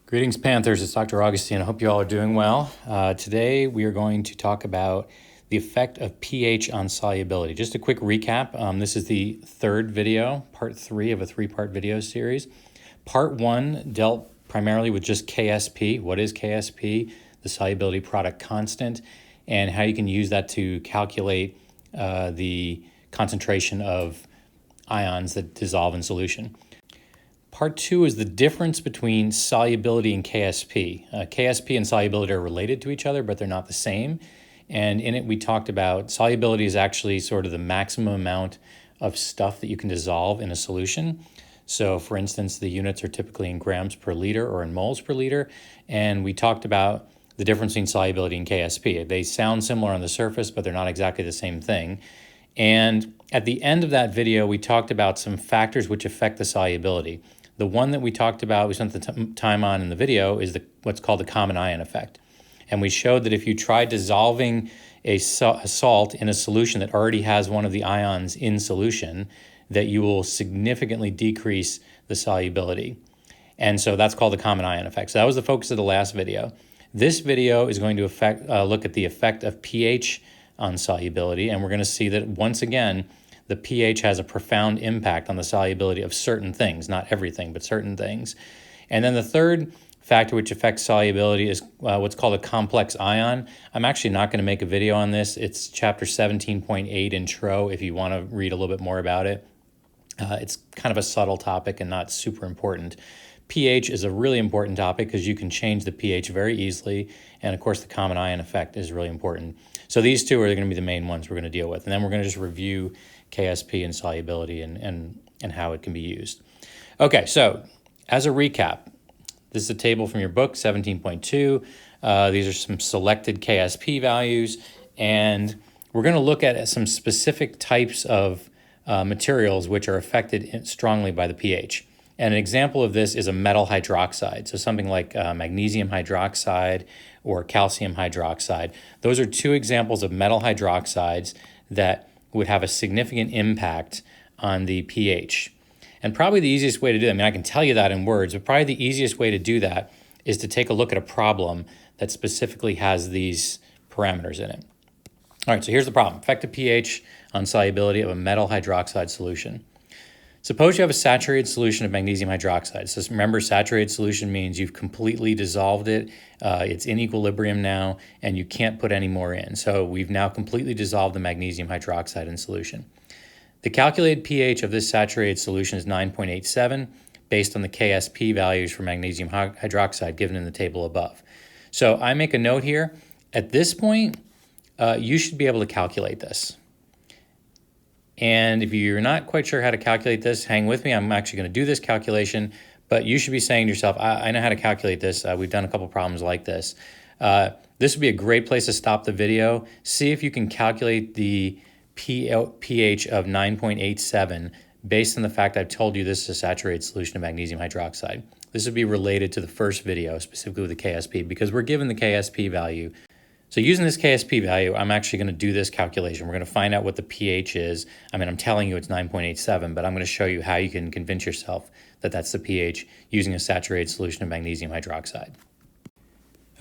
Greetings, Panthers. It's Dr. Augustine. I hope you all are doing well. Today we are going to talk about the effect of pH on solubility. Just a quick recap. This is the third video, part 3 of a 3-part video series. Part 1 dealt primarily with just KSP. What is KSP? The solubility product constant, and how you can use that to calculate the concentration of ions that dissolve in solution. Part 2 is the difference between solubility and KSP. KSP and solubility are related to each other, but they're not the same. And in it, we talked about solubility is actually sort of the maximum amount of stuff that you can dissolve in a solution. So for instance, the units are typically in grams per liter or in moles per liter. And we talked about the difference between solubility and KSP. They sound similar on the surface, but they're not exactly the same thing. And at the end of that video, we talked about some factors which affect the solubility. The one that we talked about, we spent the time on in the video, is what's called the common ion effect. And we showed that if you try dissolving a salt in a solution that already has one of the ions in solution, that you will significantly decrease the solubility. And so that's called the common ion effect. So that was the focus of the last video. This video is going to look at the effect of pH on solubility, and we're going to see that once again, the pH has a profound impact on the solubility of certain things, not everything, but certain things. And then the third factor which affects solubility is what's called a complex ion. I'm actually not going to make a video on this. It's chapter 17.8 intro if you want to read a little bit more about it. It's kind of a subtle topic and not super important. pH is a really important topic because you can change the pH very easily. And of course, the common ion effect is really important. So these two are going to be the main ones we're going to deal with. And then we're going to just review KSP and solubility and how it can be used. Okay, so as a recap, this is a table from your book, 17.2. These are some selected KSP values. And we're going to look at some specific types of materials which are affected strongly by the pH. And an example of this is a metal hydroxide. So something like magnesium hydroxide or calcium hydroxide. Those are two examples of metal hydroxides that would have a significant impact on the pH. And probably the easiest way to do that, I mean, I can tell you that in words, but probably the easiest way to do that is to take a look at a problem that specifically has these parameters in it. All right, so here's the problem. Effective pH on solubility of a metal hydroxide solution. Suppose you have a saturated solution of magnesium hydroxide. So remember, saturated solution means you've completely dissolved it. It's in equilibrium now, and you can't put any more in. So we've now completely dissolved the magnesium hydroxide in solution. The calculated pH of this saturated solution is 9.87 based on the KSP values for magnesium hydroxide given in the table above. So I make a note here. At this point, you should be able to calculate this. And if you're not quite sure how to calculate this, hang with me. I'm actually going to do this calculation, but you should be saying to yourself, I know how to calculate this. We've done a couple problems like this. This would be a great place to stop the video. See if you can calculate the pH of 9.87 based on the fact I've told you this is a saturated solution of magnesium hydroxide. This would be related to the first video, specifically with the KSP, because we're given the KSP value. So using this KSP value, I'm actually going to do this calculation. We're going to find out what the pH is. I mean, I'm telling you it's 9.87, but I'm going to show you how you can convince yourself that that's the pH using a saturated solution of magnesium hydroxide.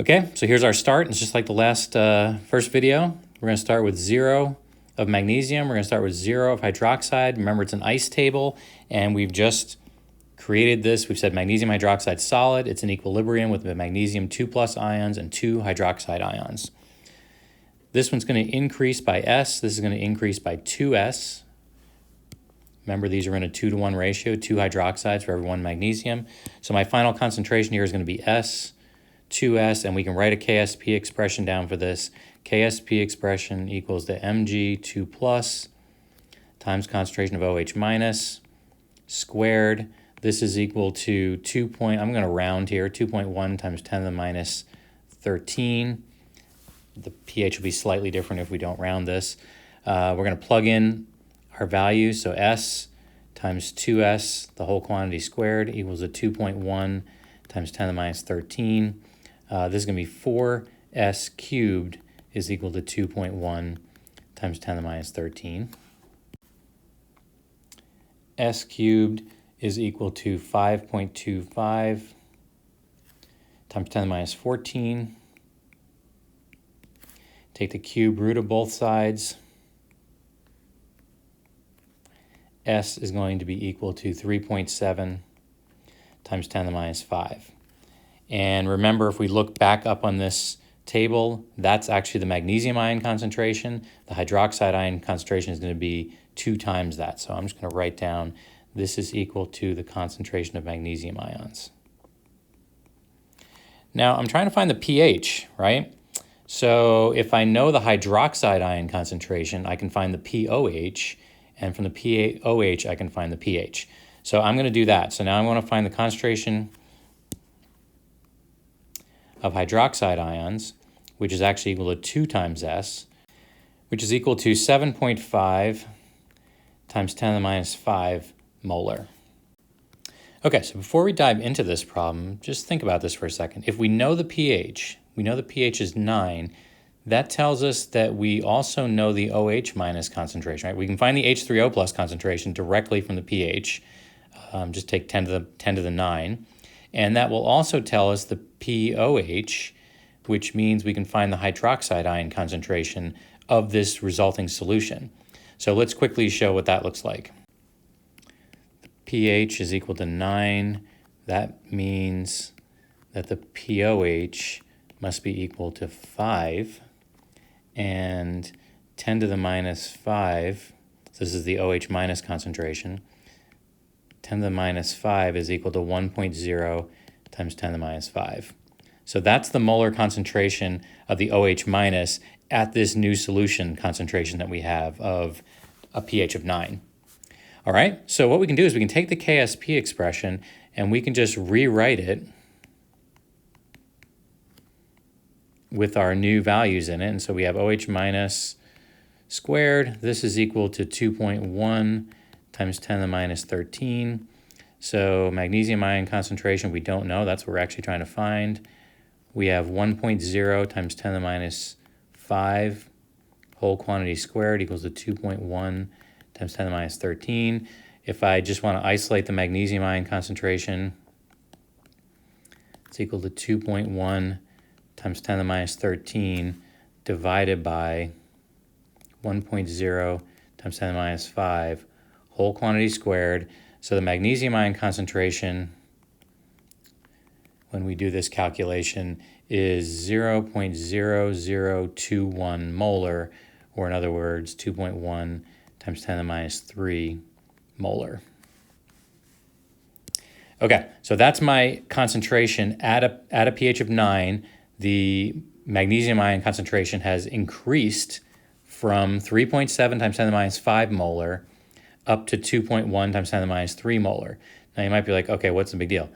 Okay, so here's our start. It's just like the last first video. We're going to start with 0 of magnesium. We're going to start with 0 of hydroxide. Remember, it's an ice table, and we've just created this. We've said magnesium hydroxide solid. It's in equilibrium with the magnesium 2+ ions and 2 hydroxide ions. This one's going to increase by S. This is going to increase by 2S. Remember, these are in a 2-to-1 ratio, 2 hydroxides for every 1 magnesium. So my final concentration here is going to be S, 2S, and we can write a KSP expression down for this. KSP expression equals the Mg2+ times concentration of OH minus squared. This is equal to I'm going to round here, 2.1 times 10 to the minus 13. The pH will be slightly different if we don't round this. We're going to plug in our values. So S times 2S, the whole quantity squared, equals a 2.1 times 10 to the minus 13. This is going to be 4S cubed is equal to 2.1 times 10 to the minus 13. S cubed is equal to 5.25 times 10 to the minus 14. Take the cube root of both sides. S is going to be equal to 3.7 times 10 to the minus 5. And remember, if we look back up on this table, that's actually the magnesium ion concentration. The hydroxide ion concentration is going to be 2 times that. So I'm just going to write down this is equal to the concentration of magnesium ions. Now I'm trying to find the pH, right? So if I know the hydroxide ion concentration, I can find the pOH, and from the pOH I can find the pH. So I'm going to do that. So now I want to find the concentration of hydroxide ions, which is actually equal to 2 times S, which is equal to 7.5 times 10 to the minus 5 molar. Okay, so before we dive into this problem, just think about this for a second. If we know the pH, we know the pH is 9, that tells us that we also know the OH minus concentration, right? We can find the H3O plus concentration directly from the pH. Just take 10 to the 9. And that will also tell us the pOH, which means we can find the hydroxide ion concentration of this resulting solution. So let's quickly show what that looks like. The pH is equal to 9. That means that the pOH must be equal to 5. And 10 to the minus 5, so this is the OH minus concentration, 10 to the minus 5 is equal to 1.0 times 10 to the minus 5. So that's the molar concentration of the OH minus at this new solution concentration that we have of a pH of 9. All right, so what we can do is we can take the KSP expression and we can just rewrite it with our new values in it. And so we have OH minus squared. This is equal to 2.1 times 10 to the minus 13. So magnesium ion concentration, we don't know. That's what we're actually trying to find. We have 1.0 times 10 to the minus 5 whole quantity squared equals to 2.1 times 10 to the minus 13. If I just want to isolate the magnesium ion concentration, it's equal to 2.1 times 10 to the minus 13 divided by 1.0 times 10 to the minus 5 whole quantity squared. So the magnesium ion concentration, when we do this calculation, is 0.0021 molar, or in other words, 2.1 times 10 to the minus 3 molar. Okay, so that's my concentration at a pH of 9. The magnesium ion concentration has increased from 3.7 times 10 to the minus 5 molar up to 2.1 times 10 to the minus 3 molar. Now you might be like, okay, what's the big deal?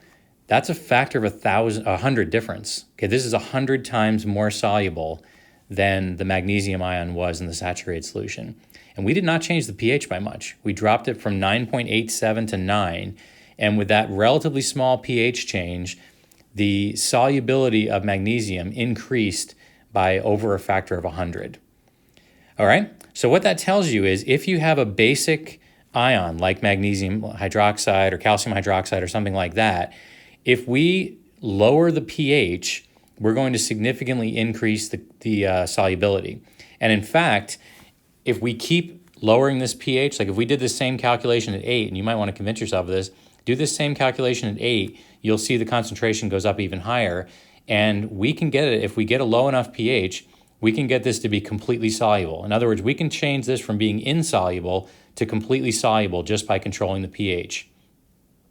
That's a factor of 100 difference. Okay, this is 100 times more soluble than the magnesium ion was in the saturated solution. And we did not change the pH by much. We dropped it from 9.87 to 9. And with that relatively small pH change, the solubility of magnesium increased by over a factor of 100. All right, so what that tells you is if you have a basic ion like magnesium hydroxide or calcium hydroxide or something like that, if we lower the pH, we're going to significantly increase the solubility. And in fact, if we keep lowering this pH, like if we did the same calculation at 8, and you might want to convince yourself of this, do this same calculation at 8, you'll see the concentration goes up even higher. And we can get it, if we get a low enough pH, we can get this to be completely soluble. In other words, we can change this from being insoluble to completely soluble just by controlling the pH.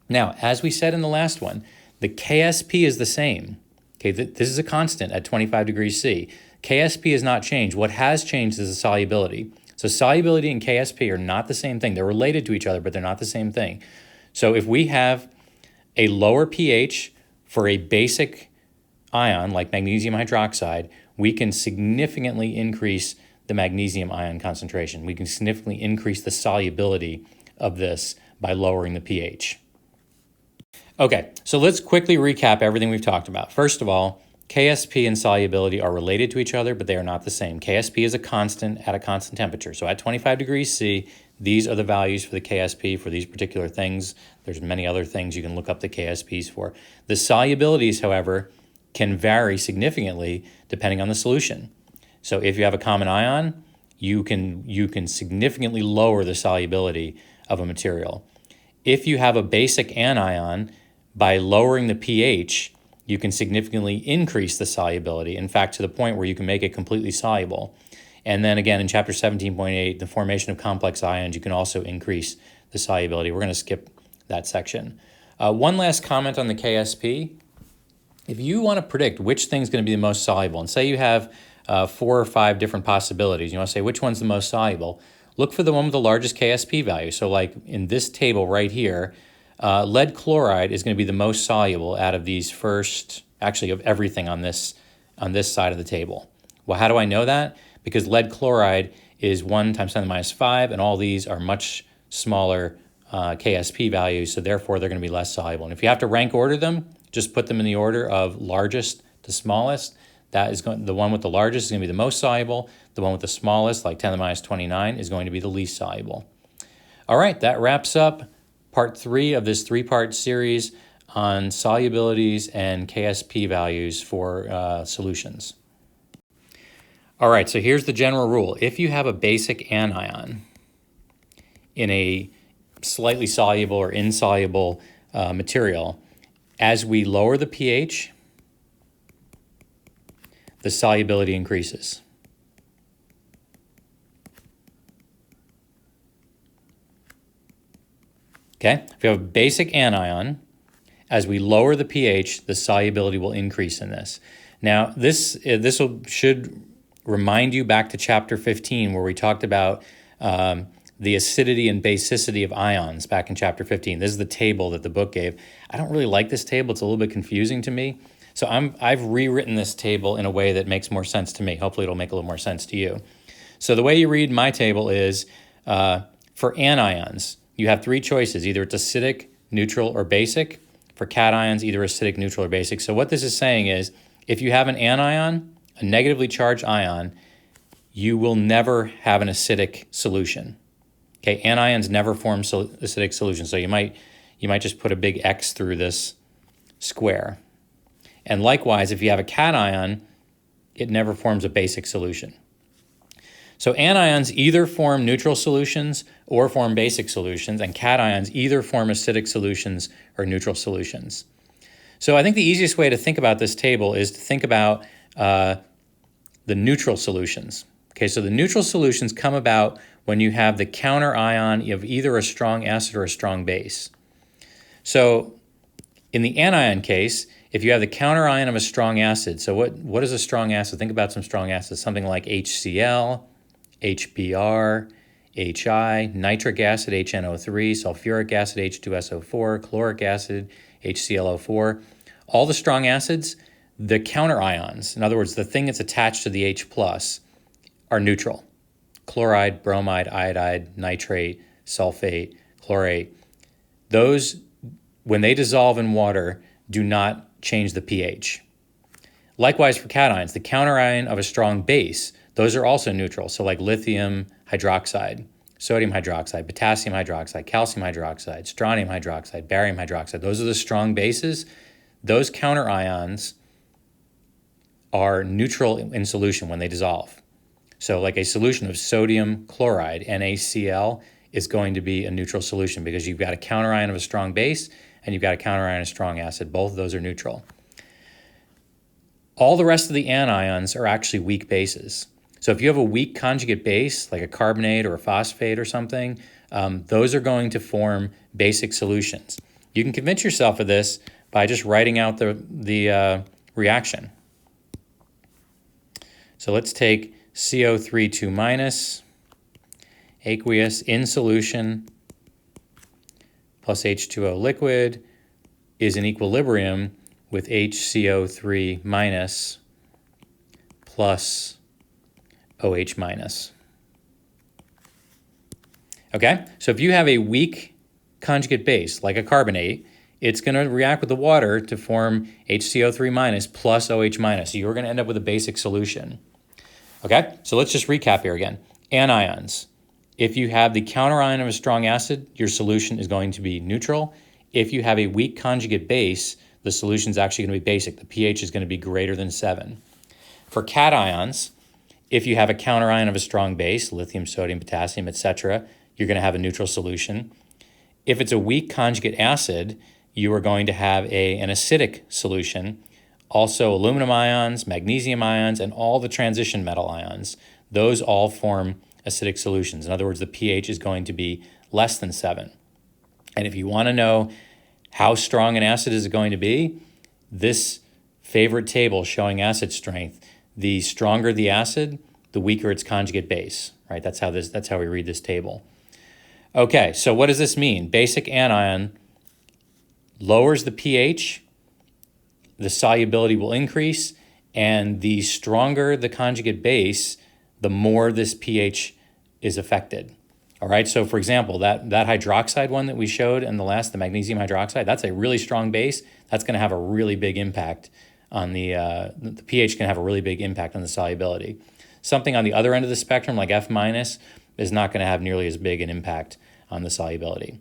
Now, as we said in the last one, the KSP is the same. Okay, this is a constant at 25 degrees C. KSP has not changed. What has changed is the solubility. So solubility and KSP are not the same thing. They're related to each other, but they're not the same thing. So if we have a lower pH for a basic ion like magnesium hydroxide, we can significantly increase the magnesium ion concentration. We can significantly increase the solubility of this by lowering the pH. Okay, so let's quickly recap everything we've talked about. First of all, KSP and solubility are related to each other, but they are not the same. KSP is a constant at a constant temperature. So at 25 degrees C, these are the values for the KSP for these particular things. There's many other things you can look up the KSPs for. The solubilities, however, can vary significantly depending on the solution. So if you have a common ion, you can significantly lower the solubility of a material. If you have a basic anion, by lowering the pH, you can significantly increase the solubility, in fact, to the point where you can make it completely soluble. And then again, in chapter 17.8, the formation of complex ions, you can also increase the solubility. We're going to skip that section. One last comment on the KSP. If you want to predict which thing's going to be the most soluble, and say you have 4 or 5 different possibilities, you want to say which one's the most soluble, look for the one with the largest KSP value. So like in this table right here, lead chloride is going to be the most soluble out of these first, actually of everything on this side of the table. Well, how do I know that? Because lead chloride is 1 times 10 to the minus 5, and all these are much smaller KSP values, so therefore they're going to be less soluble. And if you have to rank order them, just put them in the order of largest to smallest. The one with the largest is going to be the most soluble. The one with the smallest, like 10 to the minus 29, is going to be the least soluble. All right, that wraps up part 3 of this 3-part series on solubilities and KSP values for solutions. All right, so here's the general rule. If you have a basic anion in a slightly soluble or insoluble material, as we lower the pH, the solubility increases. Okay, if you have a basic anion, as we lower the pH, the solubility will increase in this. Now, this should remind you back to chapter 15, where we talked about the acidity and basicity of ions back in chapter 15. This is the table that the book gave. I don't really like this table. It's a little bit confusing to me. So I've rewritten this table in a way that makes more sense to me. Hopefully it'll make a little more sense to you. So the way you read my table is for anions, you have 3 choices. Either it's acidic, neutral, or basic. For cations, either acidic, neutral, or basic. So what this is saying is if you have an anion, a negatively charged ion, you will never have an acidic solution. Okay, anions never form acidic solutions. So you might just put a big X through this square. And likewise, if you have a cation, it never forms a basic solution. So anions either form neutral solutions or form basic solutions, and cations either form acidic solutions or neutral solutions. So I think the easiest way to think about this table is to think about the neutral solutions. Okay, so the neutral solutions come about when you have the counter ion of either a strong acid or a strong base. So in the anion case, if you have the counter ion of a strong acid, so what is a strong acid? Think about some strong acids, something like HCl, HBr, HI, nitric acid, HNO3, sulfuric acid, H2SO4, chloric acid, HClO4. All the strong acids, the counter ions, in other words, the thing that's attached to the H+, are neutral. Chloride, bromide, iodide, nitrate, sulfate, chlorate. Those, when they dissolve in water, do not change the pH. Likewise for cations, the counter ion of a strong base, those are also neutral. So like lithium hydroxide, sodium hydroxide, potassium hydroxide, calcium hydroxide, strontium hydroxide, barium hydroxide. Those are the strong bases. Those counter ions are neutral in solution when they dissolve. So like a solution of sodium chloride, NaCl, is going to be a neutral solution because you've got a counter ion of a strong base and you've got a counter ion of a strong acid. Both of those are neutral. All the rest of the anions are actually weak bases. So if you have a weak conjugate base, like a carbonate or a phosphate or something, those are going to form basic solutions. You can convince yourself of this by just writing out the reaction. So let's take CO3 2 minus, aqueous in solution, plus H2O liquid is in equilibrium with HCO3 minus plus OH minus. Okay, so if you have a weak conjugate base, like a carbonate, it's going to react with the water to form HCO3 minus plus OH minus. So you're going to end up with a basic solution. Okay, so let's just recap here again. Anions. If you have the counter ion of a strong acid, your solution is going to be neutral. If you have a weak conjugate base, the solution is actually going to be basic. The pH is going to be greater than 7. For cations, if you have a counterion of a strong base, lithium, sodium, potassium, etc., you're going to have a neutral solution. If it's a weak conjugate acid, you are going to have an acidic solution. Also, aluminum ions, magnesium ions, and all the transition metal ions, those all form acidic solutions. In other words, the pH is going to be less than 7. And if you want to know how strong an acid is going to be, this favorite table showing acid strength, the stronger the acid, the weaker its conjugate base, right? That's how we read this table. Okay, so what does this mean? Basic anion lowers the pH, the solubility will increase, and the stronger the conjugate base, the more this pH is affected. All right, so for example, that hydroxide one that we showed in the magnesium hydroxide, that's a really strong base. That's going to have a really big impact on the pH can have a really big impact on the solubility. Something on the other end of the spectrum, like F-, is not going to have nearly as big an impact on the solubility.